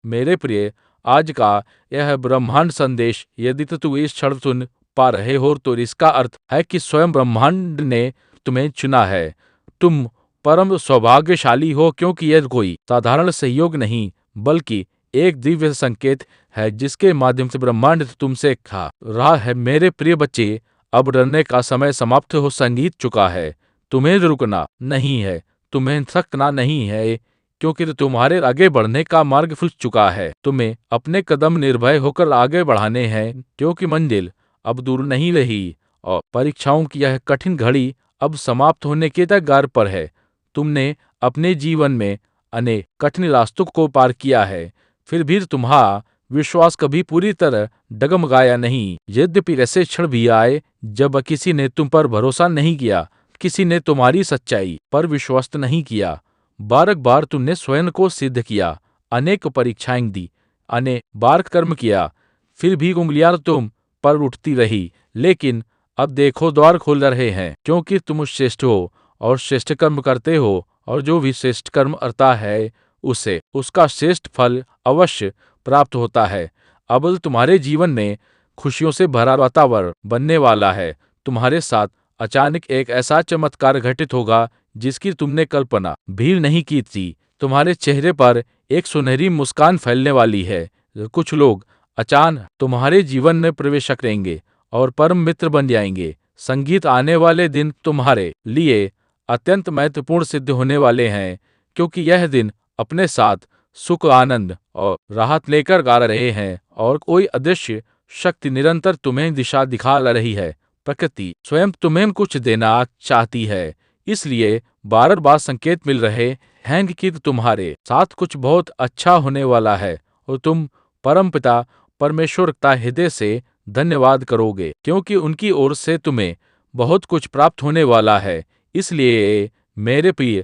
मेरे प्रिय, आज का यह ब्रह्मांड संदेश यदि तो तू इस क्षण सुन पा रहे हो तो इसका अर्थ है कि स्वयं ब्रह्मांड ने तुम्हें चुना है। तुम परम सौभाग्यशाली हो, क्योंकि यह कोई साधारण सहयोग नहीं बल्कि एक दिव्य संकेत है जिसके माध्यम से ब्रह्मांड तुमसे खा रहा है। मेरे प्रिय बच्चे, अब डरने का समय समाप्त हो संगीत चुका है। तुम्हें रुकना नहीं है, तुम्हें थकना नहीं है, क्योंकि तुम्हारे आगे बढ़ने का मार्ग खुल चुका है। तुम्हें अपने कदम निर्भय होकर आगे बढ़ाने हैं, क्योंकि मंजिल अब दूर नहीं रही और परीक्षाओं की यह कठिन घड़ी अब समाप्त होने के कगार पर है। तुमने अपने जीवन में अनेक कठिन रास्तों को पार किया है, फिर भी तुम्हारा विश्वास कभी पूरी तरह डगमगाया नहीं। यद्यपि ऐसे क्षण भी आए जब किसी ने तुम पर भरोसा नहीं किया, किसी ने तुम्हारी सच्चाई पर विश्वास नहीं किया। बार बार तुमने स्वयं को सिद्ध किया, अनेक परीक्षाएं दी, अनेक बार कर्म किया, फिर भी उंगलियां तुम पर उठती रही। लेकिन अब देखो, द्वार खोल रहे हैं, क्योंकि तुम श्रेष्ठ हो और श्रेष्ठ कर्म करते हो, और जो भी श्रेष्ठ कर्म करता है उसे उसका श्रेष्ठ फल अवश्य प्राप्त होता है। अब तुम्हारे जीवन में खुशियों से भरा वातावरण बनने वाला है। तुम्हारे साथ अचानक एक ऐसा चमत्कार घटित होगा जिसकी तुमने कल्पना भी नहीं की थी। तुम्हारे चेहरे पर एक सुनहरी मुस्कान फैलने वाली है। कुछ लोग अचानक तुम्हारे जीवन में प्रवेश करेंगे और परम मित्र बन जाएंगे। संगीत आने वाले दिन तुम्हारे लिए अत्यंत महत्वपूर्ण सिद्ध होने वाले हैं, क्योंकि यह दिन अपने साथ सुख, आनंद और राहत लेकर आ रहे हैं, और कोई अदृश्य शक्ति निरंतर तुम्हें दिशा दिखा रही है। प्रकृति स्वयं तुम्हें कुछ देना चाहती है, इसलिए बार बार संकेत मिल रहे हैं कि तुम्हारे साथ कुछ बहुत अच्छा होने वाला है, और तुम परमपिता परमेश्वर का हृदय से धन्यवाद करोगे, क्योंकि उनकी ओर से तुम्हें बहुत कुछ प्राप्त होने वाला है। इसलिए मेरे प्रिय,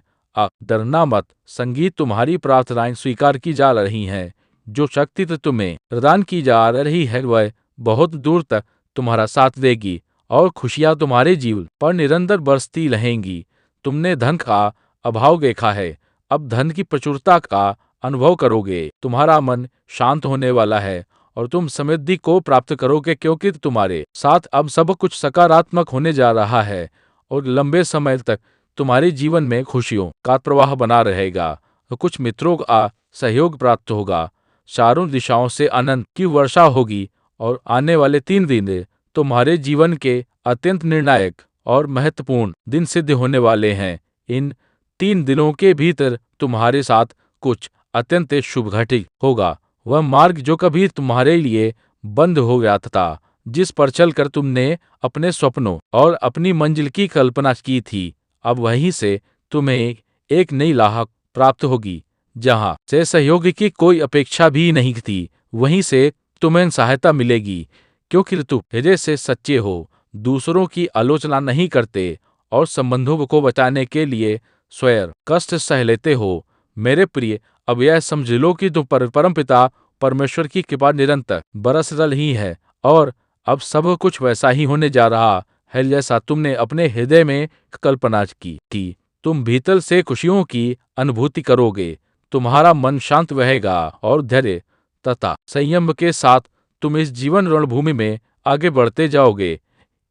डरना मत। संगीत तुम्हारी प्रार्थनाएं स्वीकार की जा रही हैं। जो शक्ति तुम्हें प्रदान की जा रही है वह बहुत दूर तक तुम्हारा साथ देगी, और खुशियां तुम्हारे जीवन पर निरंतर बरसती रहेंगी। तुमने धन का अभाव देखा है, अब धन की प्रचुरता का अनुभव करोगे। तुम्हारा मन शांत होने वाला है और तुम समृद्धि को प्राप्त करोगे, क्योंकि तुम्हारे साथ अब सब कुछ सकारात्मक होने जा रहा है, और लंबे समय तक तुम्हारे जीवन में खुशियों का प्रवाह बना रहेगा। कुछ मित्रों का सहयोग प्राप्त होगा, चारों दिशाओं से आनंद की वर्षा होगी, और आने वाले 3 दिन तुम्हारे जीवन के अत्यंत निर्णायक और महत्वपूर्ण दिन सिद्ध होने वाले हैं। इन 3 दिनों के भीतर तुम्हारे साथ कुछ अत्यंत शुभ घटित होगा। वह मार्ग जो कभी तुम्हारे लिए बंद हो गया था, जिस पर चलकर तुमने अपने सपनों और अपनी मंजिल की कल्पना की थी, अब वहीं से तुम्हें एक नई राह प्राप्त होगी। जहां से सहयोग की कोई अपेक्षा भी नहीं थी, वहीं से तुम्हें सहायता मिलेगी, क्योंकि तुम हृदय से सच्चे हो, दूसरों की आलोचना नहीं करते और संबंधों को बचाने के लिए स्वयं कष्ट सह लेते हो। मेरे प्रिय, अब यह समझ लो कि तुम पर परमपिता परमेश्वर की कृपा निरंतर बरस रही है, और अब सब कुछ वैसा ही होने जा रहा है जैसा तुमने अपने हृदय में कल्पना की थी। तुम भीतर से खुशियों की अनुभूति करोगे, तुम्हारा मन शांत रहेगा, और धैर्य तथा संयम के साथ तुम इस जीवन रणभूमि में आगे बढ़ते जाओगे।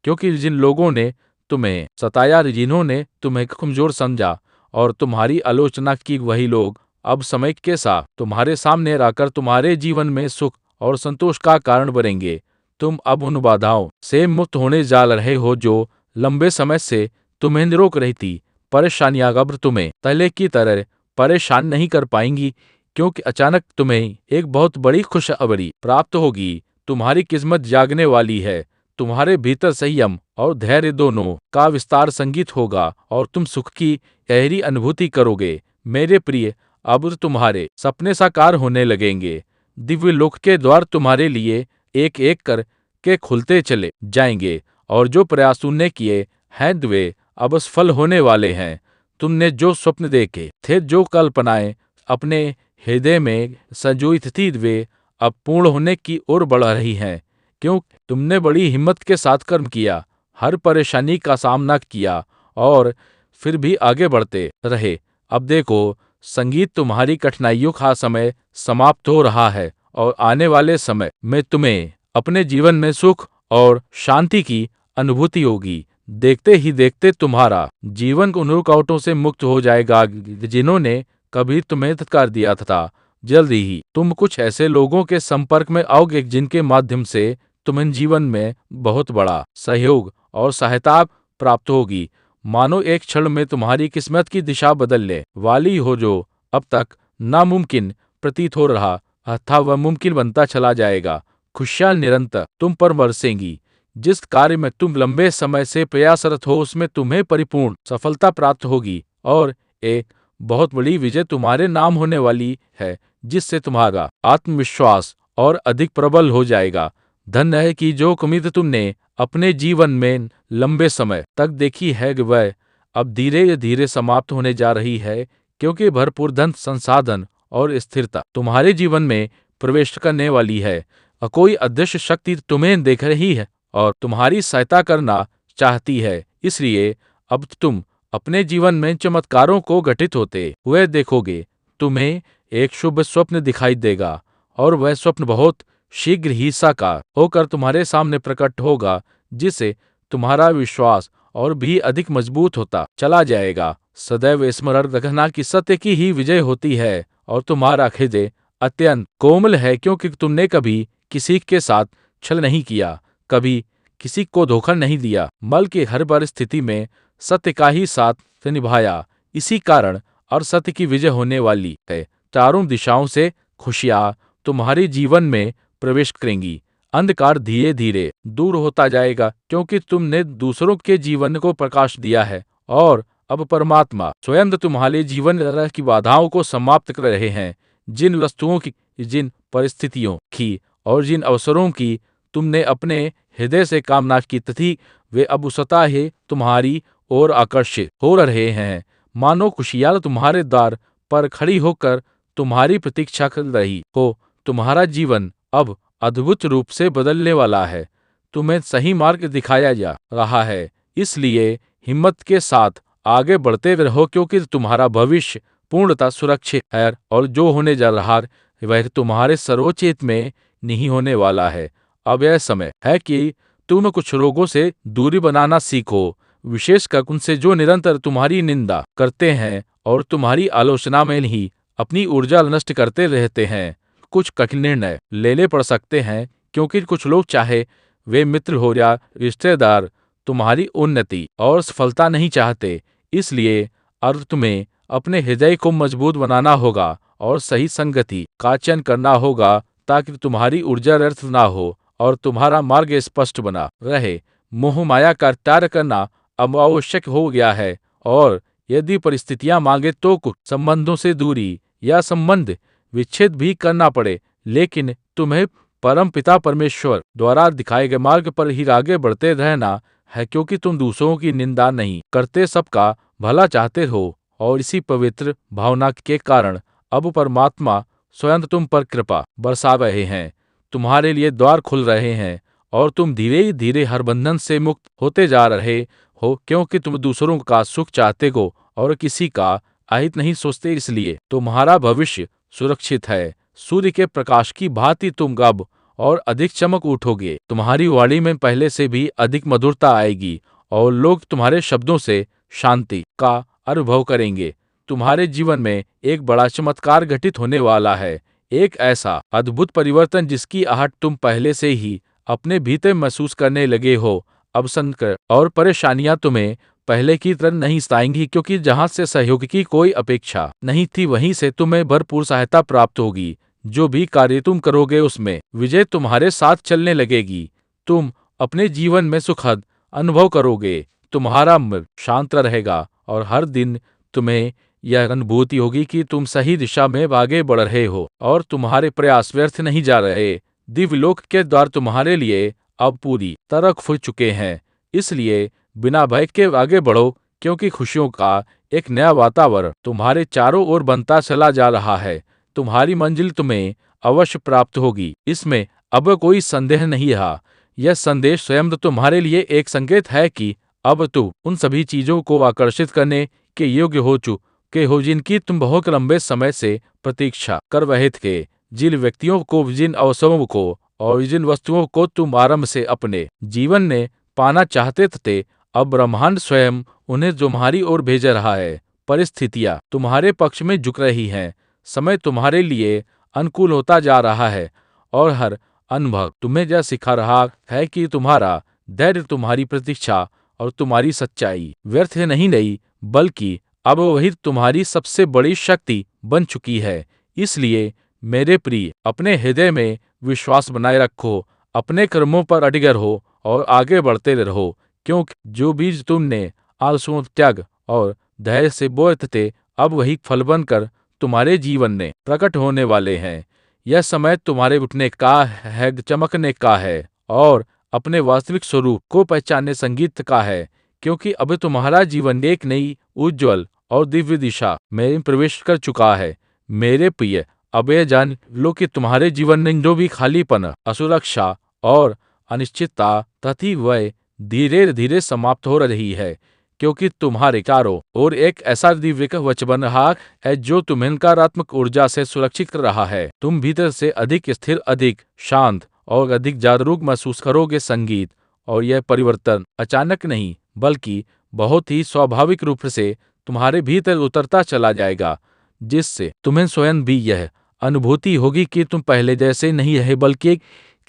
क्योंकि जिन लोगों ने तुम्हें सताया, जिन्होंने तुम्हें कमजोर समझा और तुम्हारी आलोचना की, वही लोग अब समय के साथ तुम्हारे सामने रहकर तुम्हारे जीवन में सुख और संतोष का कारण बनेंगे। तुम अब उन बाधाओं से मुक्त होने जा रहे हो जो लंबे समय से तुम्हें रोक रही थी। परेशानियां अब तुम्हें पहले की तरह परेशान नहीं कर पाएंगी, क्योंकि अचानक तुम्हें एक बहुत बड़ी खुशखबरी प्राप्त होगी। तुम्हारी किस्मत जागने वाली है। तुम्हारे भीतर संयम और धैर्य दोनों का विस्तार संगीत होगा, और तुम सुख की गहरी अनुभूति करोगे। मेरे प्रिय, अब तुम्हारे सपने साकार होने लगेंगे। दिव्य लोक के द्वार तुम्हारे लिए एक एक कर के खुलते चले जाएंगे, और जो प्रयास तुमने किए हैं वे अब सफल होने वाले हैं। तुमने जो स्वप्न देखे थे, जो कल्पनाएं अपने हृदय में संजोई थी, वे अब पूर्ण होने की ओर बढ़ रही हैं, क्योंकि तुमने बड़ी हिम्मत के साथ कर्म किया, हर परेशानी का सामना किया, और फिर भी आगे बढ़ते रहे। अब देखो, संगीत तुम्हारी कठिनाइयों का समय समाप्त हो रहा है और आने वाले समय में तुम्हें अपने जीवन में सुख और शांति की अनुभूति होगी। देखते ही देखते तुम्हारा जीवन उन रुकावटों से मुक्त हो जाएगा जिन्होंने कभी तुम्हें धक्का दिया था। जल्दी ही तुम कुछ ऐसे लोगों के संपर्क में आओगे जिनके माध्यम से तुम्हें जीवन में बहुत बड़ा सहयोग और सहायता प्राप्त होगी। मानो एक क्षण में तुम्हारी किस्मत की दिशा बदलने वाली हो। जो अब तक नामुमकिन प्रतीत हो रहा था वह मुमकिन बनता चला जाएगा। खुशियां निरंतर तुम पर बरसेंगी। जिस कार्य में तुम लंबे समय से प्रयासरत हो उसमें तुम्हें परिपूर्ण सफलता प्राप्त होगी और एक बहुत बड़ी विजय तुम्हारे नाम होने वाली है, जिससे तुम्हारा आत्मविश्वास और अधिक प्रबल हो जाएगा। धन्य है कि जो उम्मीद तुमने अपने जीवन में लंबे समय तक देखी है वह अब धीरे धीरे समाप्त होने जा रही है, क्योंकि भरपूर धन संसाधन और स्थिरता तुम्हारे जीवन में प्रवेश करने वाली है। कोई अदृश्य शक्ति तुम्हें देख रही है और तुम्हारी सहायता करना चाहती है। इसलिए अब तुम अपने जीवन में चमत्कारों को घटित होते हुए देखोगे। तुम्हें एक शुभ स्वप्न दिखाई देगा और वह स्वप्न बहुत शीघ्र ही साकार होकर तुम्हारे सामने प्रकट होगा, जिससे तुम्हारा विश्वास और भी अधिक मजबूत होता चला जाएगा। सदैव स्मरण रखना कि सत्य की ही विजय होती है और तुम्हारा हृदय अत्यंत कोमल है, क्योंकि तुमने कभी किसी के साथ छल नहीं किया, कभी किसी को धोखा नहीं दिया, बल्कि हर परिस्थिति में सत्य का ही साथ निभाया। इसी कारण और सत्य की विजय होने वाली है। चारों दिशाओं से खुशियां तुम्हारे जीवन में प्रवेश करेंगी। अंधकार धीरे धीरे दूर होता जाएगा, क्योंकि तुमने दूसरों के जीवन को प्रकाश दिया है और अब परमात्मा स्वयं तुम्हारे जीवन की बाधाओं को समाप्त कर रहे हैं। जिन वस्तुओं की, जिन परिस्थितियों की और जिन अवसरों की तुमने अपने हृदय से कामना की थी, वे अब स्वतः ही तुम्हारी ओर आकर्षित हो रहे हैं। मानो खुशियां तुम्हारे द्वार पर खड़ी होकर तुम्हारी प्रतीक्षा कर रही हो। तुम्हारा जीवन अब अद्भुत रूप से बदलने वाला है। तुम्हें सही मार्ग दिखाया जा रहा है, इसलिए हिम्मत के साथ आगे बढ़ते रहो, क्योंकि तुम्हारा भविष्य पूर्णतः सुरक्षित है और जो होने जा रहा है वह तुम्हारे सर्वोच्च हित में नहीं होने वाला है। अब यह समय है कि तुम कुछ लोगों से दूरी बनाना सीखो, विशेषकर उनसे जो निरंतर तुम्हारी निंदा करते हैं और तुम्हारी आलोचना में ही अपनी ऊर्जा नष्ट करते रहते हैं। कुछ कठिन निर्णय लेने पड़ सकते हैं, क्योंकि कुछ लोग, चाहे वे मित्र हो या रिश्तेदार, तुम्हारी उन्नति और सफलता नहीं चाहते। इसलिए अब तुम्हें अपने हृदय को मजबूत बनाना होगा और सही संगति का चयन करना होगा, ताकि तुम्हारी ऊर्जा व्यर्थ ना हो और तुम्हारा मार्ग स्पष्ट बना रहे। मोह माया का त्याग करना अब आवश्यक हो गया है, और यदि परिस्थितियां मांगे तो कुछ संबंधों से दूरी या संबंध विच्छेद भी करना पड़े, लेकिन तुम्हें परम पिता परमेश्वर द्वारा दिखाए गए मार्ग पर ही आगे बढ़ते रहना है, क्योंकि तुम दूसरों की निंदा नहीं करते, सबका भला चाहते हो और इसी पवित्र भावना के कारण अब परमात्मा स्वयं तुम पर कृपा बरसा रहे हैं। तुम्हारे लिए द्वार खुल रहे हैं और तुम धीरे धीरे हर बंधन से मुक्त होते जा रहे हो, क्योंकि तुम दूसरों का सुख चाहते हो और किसी का अहित नहीं सोचते। इसलिए तुम्हारा भविष्य सुरक्षित है। सूर्य के प्रकाश की भांति तुम अब और अधिक चमक उठोगे। तुम्हारी वाणी में पहले से भी अधिक मधुरता आएगी और लोग तुम्हारे शब्दों से शांति का अनुभव करेंगे। तुम्हारे जीवन में एक बड़ा चमत्कार घटित होने वाला है, एक ऐसा अद्भुत परिवर्तन जिसकी आहट तुम पहले से ही अपने भीतर महसूस करने लगे हो। अब संकट और परेशानियां तुम्हें पहले की तरह नहीं सताएंगी, क्योंकि जहां से सहयोग की कोई अपेक्षा नहीं थी वहीं से तुम्हें भरपूर सहायता प्राप्त होगी। जो भी कार्य तुम करोगे उसमें विजय तुम्हारे साथ चलने लगेगी। तुम अपने जीवन में सुखद अनुभव करोगे, तुम्हारा मन शांत रहेगा और हर दिन तुम्हें यह अनुभूति होगी कि तुम सही दिशा में आगे बढ़ रहे हो और तुम्हारे प्रयास व्यर्थ नहीं जा रहे। दिव्यलोक के द्वार तुम्हारे लिए अब पूरी तरह खुल चुके हैं। इसलिए बिना भय के आगे बढ़ो, क्योंकि खुशियों का एक नया वातावरण तुम्हारे चारों ओर बनता चला जा रहा है। तुम्हारी मंजिल तुम्हें अवश्य प्राप्त होगी, इसमें अब कोई संदेह नहीं रहा। यह संदेश स्वयं तुम्हारे लिए एक संकेत है कि अब तुम उन सभी चीजों को आकर्षित करने के योग्य हो चुके चुके हो जिनकी तुम बहुत लंबे समय से प्रतीक्षा कर रहे थे। जिन व्यक्तियों को, जिन अवसरों को और जिन वस्तुओं को तुम आरंभ से अपने जीवन में पाना चाहते थे, अब ब्रह्मांड स्वयं उन्हें तुम्हारी ओर भेज रहा है। परिस्थितियां तुम्हारे पक्ष में झुक रही हैं, समय तुम्हारे लिए अनुकूल होता जा रहा है और हर अनुभव तुम्हें यह सिखा रहा है कि तुम्हारा धैर्य, तुम्हारी प्रतीक्षा और तुम्हारी सच्चाई व्यर्थ नहीं रही, बल्कि अब वही तुम्हारी सबसे बड़ी शक्ति बन चुकी है। इसलिए मेरे प्रिय, अपने हृदय में विश्वास बनाए रखो, अपने कर्मों पर अडिग रहो और आगे बढ़ते रहो, क्योंकि जो बीज तुमने आलसुओं, त्याग और धैर्य से बोए थे, अब वही फल बनकर तुम्हारे जीवन में प्रकट होने वाले हैं। यह समय तुम्हारे उठने का है, चमकने का है और अपने वास्तविक स्वरूप को पहचानने संगीत का है, क्योंकि अब तुम्हारा जीवन एक नई, उज्ज्वल और दिव्य दिशा में प्रवेश कर चुका है। मेरे प्रिय, अब यह जान लो कि तुम्हारे जीवन में जो भी खालीपन, असुरक्षा और अनिश्चितता थी, वह धीरे धीरे समाप्त हो रही है, क्योंकि तुम्हारे चारों ओर एक ऐसा दिव्य कवच बन रहा है जो तुम्हें नकारात्मक ऊर्जा से सुरक्षित कर रहा है। तुम भीतर से अधिक स्थिर, अधिक शांत और अधिक जागरूक महसूस करोगे। संगीत और यह परिवर्तन अचानक नहीं, बल्कि बहुत ही स्वाभाविक रूप से तुम्हारे भीतर उतरता चला जाएगा, जिससे तुम्हें स्वयं भी यह अनुभूति होगी कि तुम पहले जैसे नहीं रहे, बल्कि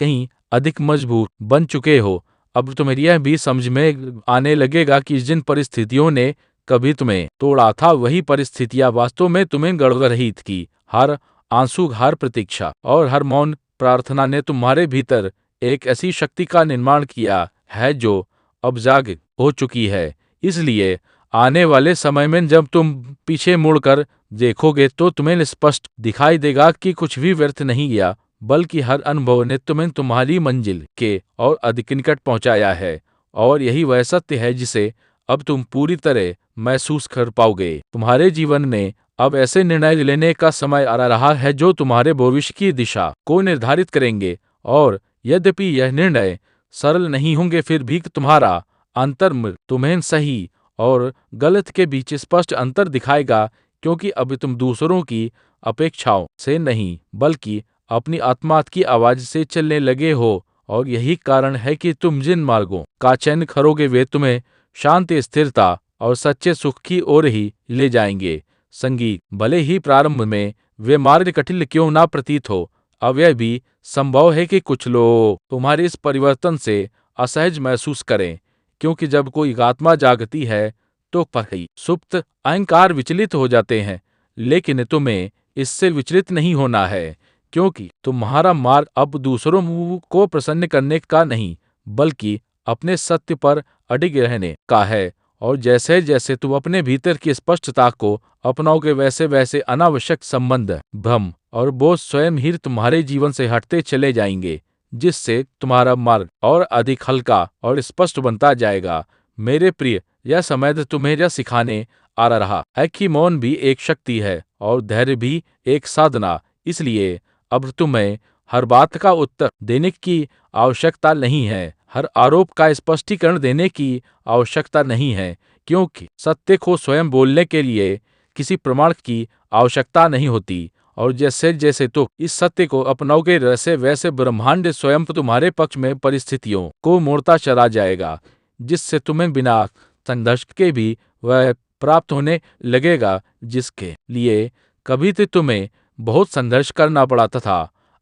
कहीं अधिक मजबूत बन चुके हो। अब तुम्हें यह भी समझ में आने लगेगा कि जिन परिस्थितियों ने कभी तुम्हें तोड़ा था, वही परिस्थितियां वास्तव में तुम्हें गड़बड़ रही थी। हर आंसू, हर प्रतीक्षा और हर मौन प्रार्थना ने तुम्हारे भीतर एक ऐसी शक्ति का निर्माण किया है जो अब जाग हो चुकी है। इसलिए आने वाले समय में जब तुम पीछे मुड़कर देखोगे तो तुम्हें स्पष्ट दिखाई देगा कि कुछ भी व्यर्थ नहीं गया, बल्कि हर अनुभव ने तुम्हें तुम्हारी मंजिल के और अधिक निकट पहुंचाया है। और यही वह सत्य है जिसे अब तुम पूरी तरह महसूस कर पाओगे। तुम्हारे जीवन में अब ऐसे निर्णय लेने का समय आ रहा है जो तुम्हारे भविष्य की दिशा को निर्धारित करेंगे, और यद्यपि यह निर्णय सरल नहीं होंगे, फिर भी तुम्हारा अंतर्मन तुम्हें सही और गलत के बीच स्पष्ट अंतर दिखाएगा, क्योंकि अब तुम दूसरों की अपेक्षाओं से नहीं, बल्कि अपनी आत्मा की आवाज से चलने लगे हो। और यही कारण है कि तुम जिन मार्गों का चयन करोगे, वे तुम्हें शांति, स्थिरता और सच्चे सुख की ओर ही ले जाएंगे। संगीत, भले ही प्रारंभ में वे मार्ग कठिन क्यों ना प्रतीत हो, अब यह भी संभव है कि कुछ लोग तुम्हारे इस परिवर्तन से असहज महसूस करें, क्योंकि जब कोई आत्मा जागती है तो पहली सुप्त अहंकार विचलित हो जाते हैं। लेकिन तुम्हें इससे विचलित नहीं होना है, क्योंकि तुम्हारा मार्ग अब दूसरों को प्रसन्न करने का नहीं, बल्कि अपने सत्य पर अडिग रहने का है। और जैसे जैसे तुम अपने भीतर की स्पष्टता को अपनाओगे, वैसे वैसे अनावश्यक संबंध, भ्रम और बोझ स्वयं ही तुम्हारे जीवन से हटते चले जाएंगे, जिससे तुम्हारा मार्ग और अधिक हल्का और स्पष्ट बनता जाएगा। मेरे प्रिय, यह समय तुम्हें यह सिखाने आ रहा है कि मौन भी एक शक्ति है और धैर्य भी एक साधना। इसलिए अब तुम्हें हर बात का उत्तर देने की आवश्यकता नहीं है, हर आरोप का स्पष्टीकरण देने की आवश्यकता नहीं है, क्योंकि सत्य को स्वयं बोलने के लिए किसी प्रमाण की आवश्यकता नहीं होती। और जैसे जैसे तुम इस सत्य को अपनाओगे, वैसे वैसे ब्रह्मांड स्वयं तुम्हारे पक्ष में परिस्थितियों को मोड़ता चला जाएगा, जिससे तुम्हें बिना संघर्ष के भी वह प्राप्त होने लगेगा जिसके लिए कभी तो तुम्हें बहुत संघर्ष करना पड़ा था।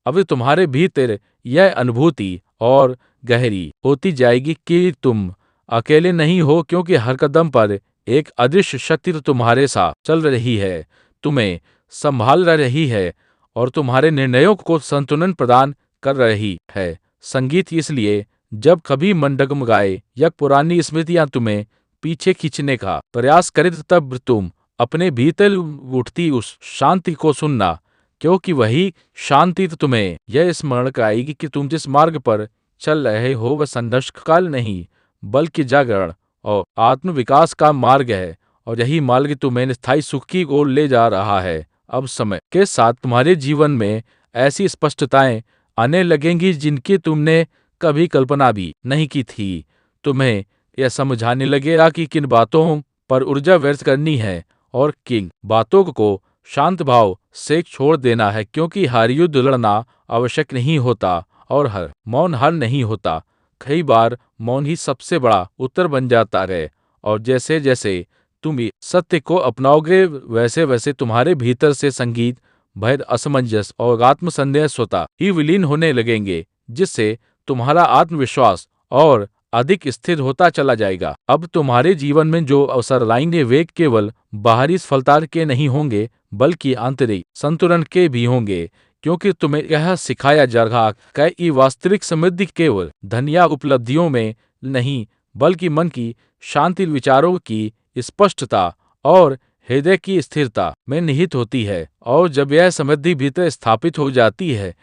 अभी तुम्हारे भीतर यह अनुभूति और गहरी होती जाएगी कि तुम अकेले नहीं हो, क्योंकि हर कदम पर एक अदृश्य शक्ति तो तुम्हारे साथ चल रही है, तुम्हें संभाल रही है और तुम्हारे निर्णयों को संतुलन प्रदान कर रही है। संगीत, इसलिए जब कभी मन डगमगाए या पुरानी स्मृतियां तुम्हें पीछे खींचने का प्रयास करे, तब तुम अपने भीतर उठती उस शांति को सुनना, क्योंकि वही शांति तुम्हें यह स्मरण कराएगी कि तुम जिस मार्ग पर चल रहे हो वह संघर्ष काल नहीं, बल्कि जागरण और आत्मविकास का मार्ग है। और यही मार्ग तुम्हें स्थायी सुख की ओर ले जा रहा है। अब समय के साथ तुम्हारे जीवन में ऐसी स्पष्टताएं आने लगेंगी जिनकी तुमने कभी कल्पना भी नहीं की थी। तुम्हें यह समझ आने लगेगा कि किन बातों पर ऊर्जा व्यर्थ करनी है और किंग बातों को शांत भाव से छोड़ देना है, क्योंकि हर युद्ध लड़ना आवश्यक नहीं होता और हर मौन हल नहीं होता। कई बार मौन ही सबसे बड़ा उत्तर बन जाता है। और जैसे जैसे तुम इस सत्य को अपनाओगे, वैसे वैसे तुम्हारे भीतर से संगीत, भय, असमंजस और आत्मसंदेह स्वतः ही विलीन होने लगेंगे, जिससे तुम्हारा आत्मविश्वास और अधिक स्थिर होता चला जाएगा। अब तुम्हारे जीवन में जो अवसर लाएंगे वे केवल बाहरी सफलता के नहीं होंगे, बल्कि आंतरिक संतुलन के भी होंगे, क्योंकि तुम्हें यह सिखाया जा रहा है कि वास्तविक समृद्धि केवल धन या उपलब्धियों में नहीं, बल्कि मन की शांति, विचारों की स्पष्टता और हृदय की स्थिरता में निहित होती है। और जब यह समृद्धि भीतर स्थापित हो जाती है,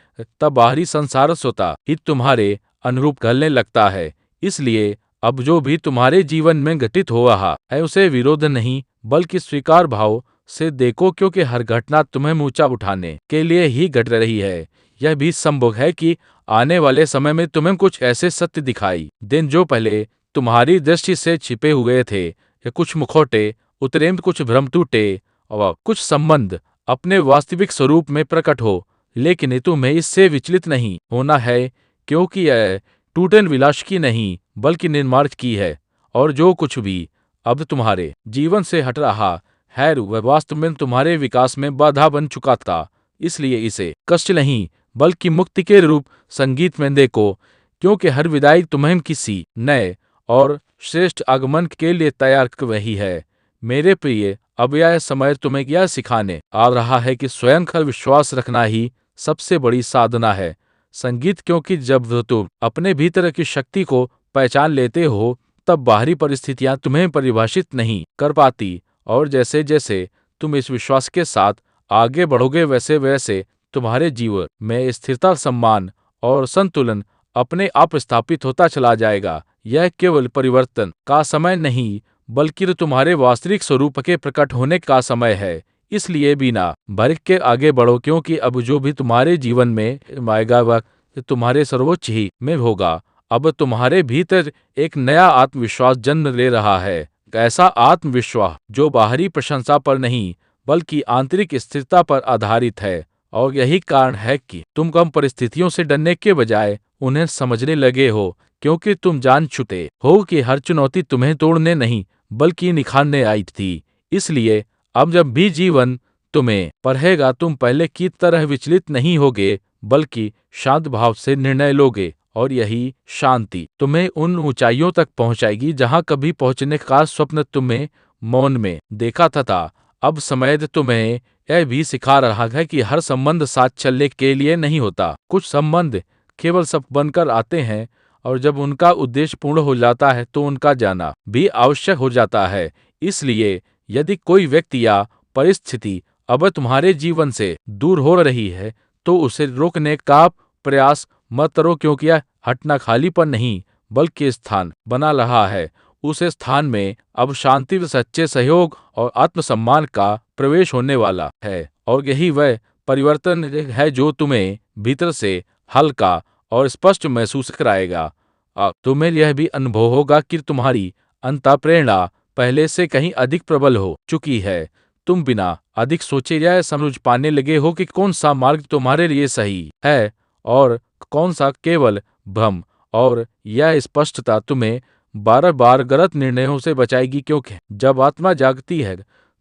तब बाहरी संसार स्वतः ही तुम्हारे अनुरूप ढलने लगता है। इसलिए अब जो भी तुम्हारे जीवन में घटित हो रहा है, उसे विरोध नहीं बल्कि स्वीकार भाव से देखो, क्योंकि हर घटना तुम्हें ऊंचा उठाने के लिए ही घट रही है। यह भी संभव है कि आने वाले समय में तुम्हें कुछ ऐसे सत्य दिखाई दें जो पहले तुम्हारी दृष्टि से छिपे हुए थे, या कुछ मुखौटे उतरे, कुछ भ्रम टूटे और कुछ संबंध अपने वास्तविक स्वरूप में प्रकट हो। लेकिन तुम्हें इससे विचलित नहीं होना है, क्योंकि यह टूटन विलास की नहीं बल्कि निर्माण की है। और जो कुछ भी अब तुम्हारे जीवन से हट रहा है, वह वास्तव में तुम्हारे विकास में बाधा बन चुका था। इसलिए इसे कष्ट नहीं बल्कि मुक्ति के रूप संगीत में देखो, क्योंकि हर विदाई तुम्हें किसी नए और श्रेष्ठ आगमन के लिए तैयार कर रही है। मेरे प्रिय, अब यह समय तुम्हें यह सिखाने आ रहा है कि स्वयं पर विश्वास रखना ही सबसे बड़ी साधना है। संगीत, क्योंकि जब तुम अपने भीतर की शक्ति को पहचान लेते हो, तब बाहरी परिस्थितियां तुम्हें परिभाषित नहीं कर पाती। और जैसे जैसे तुम इस विश्वास के साथ आगे बढ़ोगे, वैसे वैसे तुम्हारे जीवन में स्थिरता, सम्मान और संतुलन अपने आप स्थापित होता चला जाएगा। यह केवल परिवर्तन का समय नहीं, बल्कि तुम्हारे वास्तविक स्वरूप के प्रकट होने का समय है। इसलिए बिना भय के आगे बढ़ो, क्योंकि अब जो भी तुम्हारे जीवन में आएगा वह तुम्हारे सर्वोच्च ही में होगा। अब तुम्हारे भीतर एक नया आत्मविश्वास जन्म ले रहा है, ऐसा आत्मविश्वास जो बाहरी प्रशंसा पर नहीं बल्कि आंतरिक स्थिरता पर आधारित है। और यही कारण है कि तुम कम परिस्थितियों से डरने के बजाय उन्हें समझने लगे हो, क्योंकि तुम जान चुके हो कि हर चुनौती तुम्हें तोड़ने नहीं बल्कि निखारने आई थी। इसलिए अब जब भी जीवन तुम्हें पढ़ेगा, तुम पहले की तरह विचलित नहीं होगे, बल्कि शांत भाव से निर्णय लोगे। और यही शांति तुम्हें उन ऊंचाइयों तक पहुंचाएगी जहां कभी पहुंचने का स्वप्न तुम्हें मौन में देखा था। अब समय तुम्हें यह भी सिखा रहा है कि हर संबंध साथ चलने के लिए नहीं होता। कुछ संबंध केवल सब बनकर आते हैं, और जब उनका उद्देश्य पूर्ण हो जाता है तो उनका जाना भी आवश्यक हो जाता है। इसलिए यदि कोई व्यक्ति या परिस्थिति अब तुम्हारे जीवन से दूर हो रही है, तो उसे रोकने का प्रयास मत करो, क्योंकि यह हटना खालीपन नहीं बल्कि स्थान बना रहा है। उस स्थान में अब शांति, सच्चे सहयोग और आत्मसम्मान का प्रवेश होने वाला है। और यही वह परिवर्तन है जो तुम्हें भीतर से हल्का और स्पष्ट महसूस कराएगा। तुम्हें यह भी अनुभव होगा कि तुम्हारी अंतःप्रेरणा पहले से कहीं अधिक प्रबल हो चुकी है। तुम बिना अधिक सोचे यह समझ पाने लगे हो कि कौन सा मार्ग तुम्हारे लिए सही है और कौन सा केवल भ्रम। और यह स्पष्टता तुम्हें बार बार गलत निर्णयों से बचाएगी, क्योंकि जब आत्मा जागती है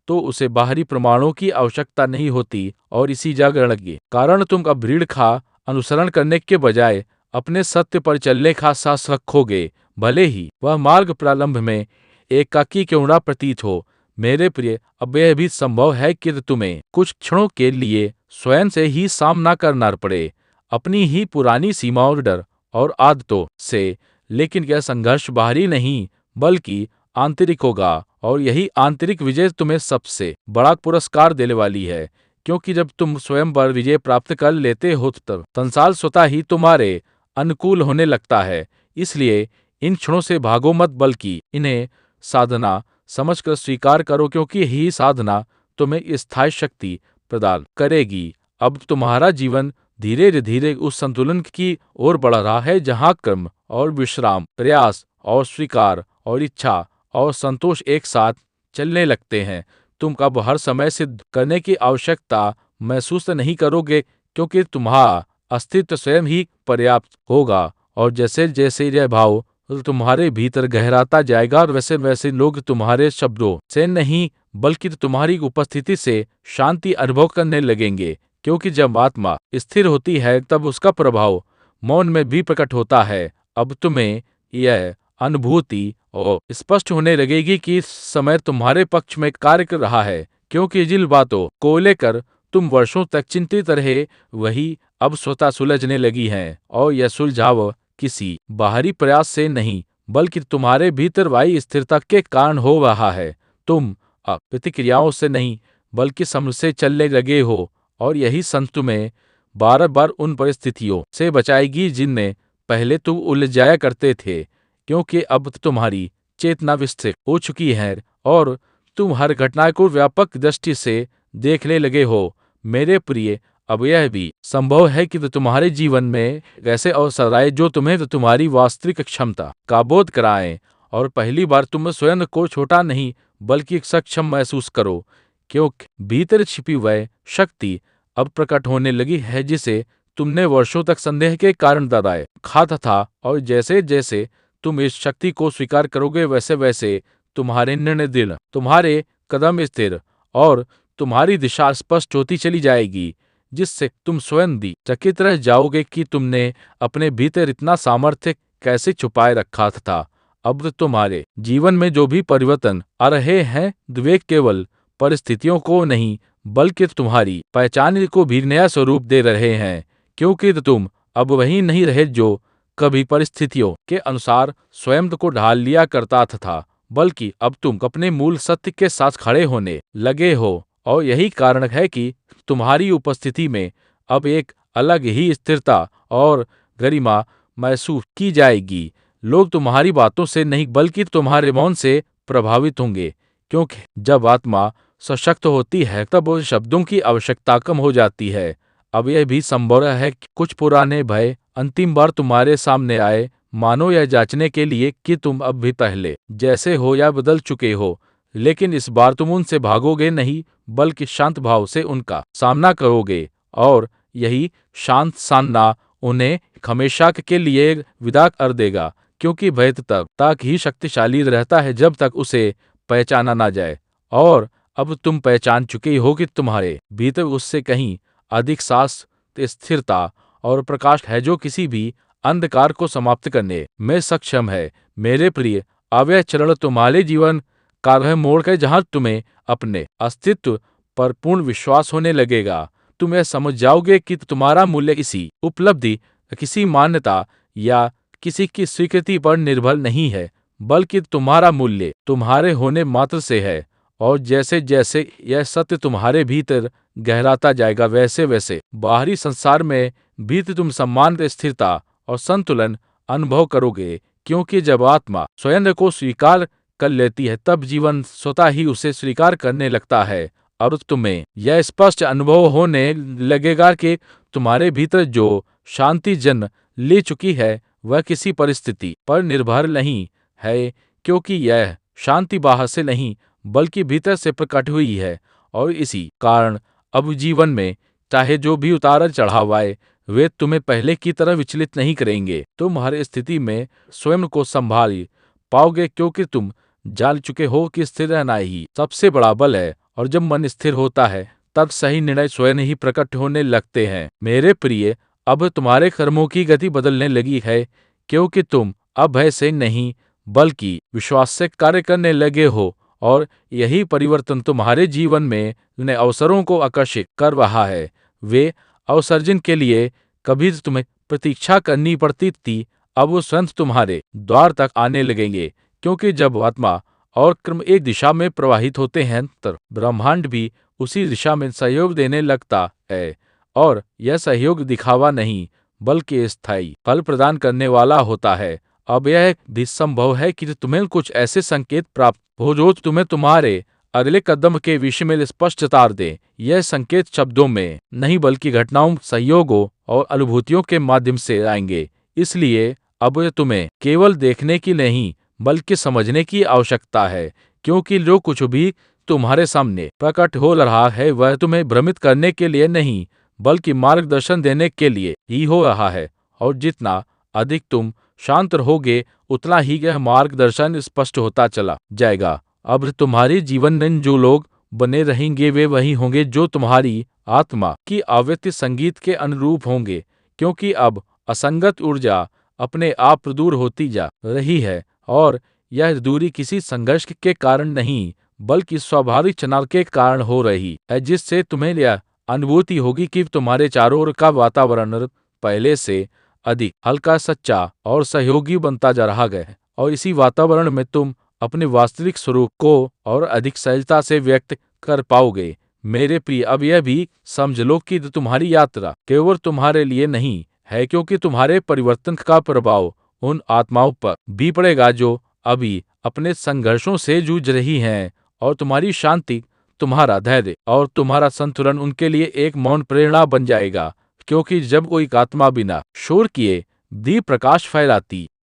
तो उसे बाहरी प्रमाणों की आवश्यकता नहीं होती। और इसी जागरण के कारण तुम अब भीड़ का अनुसरण करने के बजाय अपने सत्य पर चलने का साहस रखोगे, भले ही वह मार्ग प्रारंभ में एकाकी क्यों न प्रतीत हो। मेरे प्रिय, अब यह भी संभव है कि तुम्हें कुछ क्षणों के लिए स्वयं से ही सामना करना पड़े, अपनी ही पुरानी सीमाओं, डर और आदतों से। लेकिन यह संघर्ष बाहरी नहीं बल्कि आंतरिक होगा, और यही आंतरिक विजय तुम्हें सबसे बड़ा पुरस्कार देने वाली है। क्योंकि जब तुम स्वयं पर विजय प्राप्त कर लेते हो, तब संसार स्वतः ही तुम्हारे अनुकूल होने लगता है। इसलिए इन क्षणों से भागो मत, बल्कि इन्हें साधना समझकर स्वीकार करो, क्योंकि यही साधना तुम्हें स्थायी शक्ति प्रदान करेगी। अब तुम्हारा जीवन धीरे धीरे उस संतुलन की ओर बढ़ रहा है जहाँ कर्म और विश्राम, प्रयास और स्वीकार और इच्छा और संतोष एक साथ चलने लगते हैं। तुम अब हर समय सिद्ध करने की आवश्यकता महसूस नहीं करोगे, क्योंकि तुम्हारा अस्तित्व स्वयं ही पर्याप्त होगा। और जैसे जैसे यह भाव तुम्हारे भीतर गहराता जाएगा, और वैसे वैसे लोग तुम्हारे शब्दों से नहीं बल्कि तुम्हारी उपस्थिति से शांति अनुभव करने लगेंगे। क्योंकि जब आत्मा स्थिर होती है तब उसका प्रभाव मौन में भी प्रकट होता है। अब तुम्हें यह अनुभूति और स्पष्ट होने लगेगी कि इस समय तुम्हारे पक्ष में कार्य कर रहा है, क्योंकि जिन बातों को लेकर तुम वर्षों तक चिंतित रहे वही अब स्वतः सुलझने लगी हैं। और यह सुलझाव किसी बाहरी प्रयास से नहीं बल्कि तुम्हारे भीतर वाई स्थिरता के कारण हो रहा है। तुम प्रतिक्रियाओं से नहीं बल्कि समझ से चलने लगे हो, और यही संत तुम्हें बार बार उन परिस्थितियों से बचाएगी जिनमें पहले तुम उलझ जाया करते थे। क्योंकि अब तुम्हारी चेतना विस्तृत हो चुकी है और तुम हर घटना को व्यापक दृष्टि से देखने लगे हो। मेरे प्रिय, अब यह भी संभव है कि तुम्हारे जीवन में ऐसे अवसर आए जो तुम्हें तुम्हारी वास्तविक क्षमता का बोध कराएं, और पहली बार तुम स्वयं को छोटा नहीं बल्कि सक्षम महसूस करो। क्योंकि भीतर छिपी वह शक्ति अब प्रकट होने लगी है जिसे तुमने वर्षों तक संदेह के कारण दबाए खाता था। और जैसे जैसे तुम इस शक्ति को स्वीकार करोगे वैसे वैसे तुम्हारे निर्णय दृढ़, तुम्हारे कदम स्थिर और तुम्हारी दिशा स्पष्ट होती चली जाएगी, जिससे तुम स्वयं भी चकित रह जाओगे कि तुमने अपने भीतर इतना सामर्थ्य कैसे छुपाए रखा था। अब तुम्हारे जीवन में जो भी परिवर्तन आ रहे हैं वे केवल परिस्थितियों को नहीं बल्कि तुम्हारी पहचान को भी नया स्वरूप दे रहे हैं। क्योंकि तुम अब वही नहीं रहे जो कभी परिस्थितियों के अनुसार स्वयं को ढाल लिया करता था, बल्कि अब तुम अपने मूल सत्य के साथ खड़े होने लगे हो। और यही कारण है कि तुम्हारी उपस्थिति में अब एक अलग ही स्थिरता और गरिमा महसूस की जाएगी। लोग तुम्हारी बातों से नहीं बल्कि तुम्हारे मौन से प्रभावित होंगे, क्योंकि जब आत्मा सशक्त होती है तब उन शब्दों की आवश्यकता कम हो जाती है। अब यह भी संभव है कि कुछ पुराने भय अंतिम बार तुम्हारे सामने आए, मानो यह जांचने के लिए कि तुम अब भी पहले जैसे हो या बदल चुके हो। लेकिन इस बार तुम उनसे भागोगे नहीं बल्कि शांत भाव से उनका सामना करोगे, और यही शांत सामना उन्हें हमेशा के लिए विदा कर देगा। क्योंकि भय तब तक ही शक्तिशाली रहता है जब तक उसे पहचाना ना जाए, और अब तुम पहचान चुके हो कि तुम्हारे भीतर उससे कहीं अधिक साहस, स्थिरता और प्रकाश है जो किसी भी अंधकार को समाप्त करने में सक्षम है। मेरे प्रिय, अब यह चरण तुम्हारे जीवन का वह मोड़ है जहां तुम्हें अपने अस्तित्व पर पूर्ण विश्वास होने लगेगा। तुम यह समझ जाओगे कि तुम्हारा मूल्य किसी उपलब्धि, किसी मान्यता या किसी की स्वीकृति पर निर्भर नहीं है, बल्कि तुम्हारा मूल्य तुम्हारे होने मात्र से है। और जैसे जैसे यह सत्य तुम्हारे भीतर गहराता जाएगा वैसे वैसे बाहरी संसार में भी तुम सम्मान, स्थिरता और संतुलन अनुभव करोगे। क्योंकि जब आत्मा स्वयं को स्वीकार कर लेती है तब जीवन स्वतः ही उसे स्वीकार करने लगता है, और तुम्हें यह स्पष्ट अनुभव होने लगेगा कि तुम्हारे भीतर जो शांति जन्म ले चुकी है वह किसी परिस्थिति पर निर्भर नहीं है, क्योंकि यह शांति बाहर से नहीं बल्कि भीतर से प्रकट हुई है। और इसी कारण अब जीवन में चाहे जो भी उतार चढ़ाव आए वे तुम्हें पहले की तरह विचलित नहीं करेंगे। तुम हर स्थिति में स्वयं को संभाल पाओगे, क्योंकि तुम जान चुके हो कि स्थिर रहना ही सबसे बड़ा बल है। और जब मन स्थिर होता है तब सही निर्णय स्वयं ही प्रकट होने लगते हैं। मेरे प्रिय, अब तुम्हारे कर्मों की गति बदलने लगी है, क्योंकि तुम अब भय से नहीं बल्कि विश्वास से कार्य करने लगे हो, और यही परिवर्तन तुम्हारे जीवन में नए अवसरों को आकर्षित कर रहा है। वे अवसर जिनके लिए कभी तुम्हें प्रतीक्षा करनी पड़ती थी अब वो स्वयं तुम्हारे द्वार तक आने लगेंगे। क्योंकि जब आत्मा और कर्म एक दिशा में प्रवाहित होते हैं तो ब्रह्मांड भी उसी दिशा में सहयोग देने लगता है, और यह सहयोग दिखावा नहीं बल्कि स्थायी फल प्रदान करने वाला होता है। अब यह भी संभव है कि तुम्हें कुछ ऐसे संकेत प्राप्त हो जो तुम्हें तुम्हारे अगले कदम के विषय में स्पष्ट तार दे। यह संकेत शब्दों में नहीं बल्कि घटनाओं, सहयोगों और अनुभूतियों के माध्यम से आएंगे। इसलिए अब तुम्हें केवल देखने की नहीं बल्कि समझने की आवश्यकता है, क्योंकि जो कुछ भी तुम्हारे सामने प्रकट हो रहा है वह तुम्हें भ्रमित करने के लिए नहीं, बल्कि मार्गदर्शन देने के लिए ही हो रहा है। और जितना अधिक तुम शांत रहोगे, उतना ही यह मार्गदर्शन स्पष्ट होता चला जाएगा। अब तुम्हारे जीवन में जो लोग बने रहेंगे वे वही होंगे जो तुम्हारी आत्मा की आवृत्ति संगीत के अनुरूप होंगे, क्योंकि अब असंगत ऊर्जा अपने आप दूर होती जा रही है, और यह दूरी किसी संघर्ष के कारण नहीं, बल्कि स्वाभाविक चुनाव के कारण हो रही है, जिससे तुम्हें यह अनुभूति होगी कि तुम्हारे चारों ओर का वातावरण पहले से अधिक हल्का, सच्चा और सहयोगी बनता जा रहा है, और इसी वातावरण में तुम अपने वास्तविक स्वरूप को और अधिक सहजता से व्यक्त कर पाओगे। मेरे प्रिय, अब यह भी समझ लो कि तुम्हारी यात्रा केवल तुम्हारे लिए नहीं है, क्योंकि तुम्हारे परिवर्तन का प्रभाव उन आत्माओं पर भी पड़ेगा जो अभी अपने संघर्षों से जूझ रही हैं, और तुम्हारी शांति, तुम्हारा धैर्य और तुम्हारा संतुलन उनके लिए एक मौन प्रेरणा बन जाएगा। क्योंकि जब कोई आत्मा बिना शोर किए दीप प्रकाश फैलाती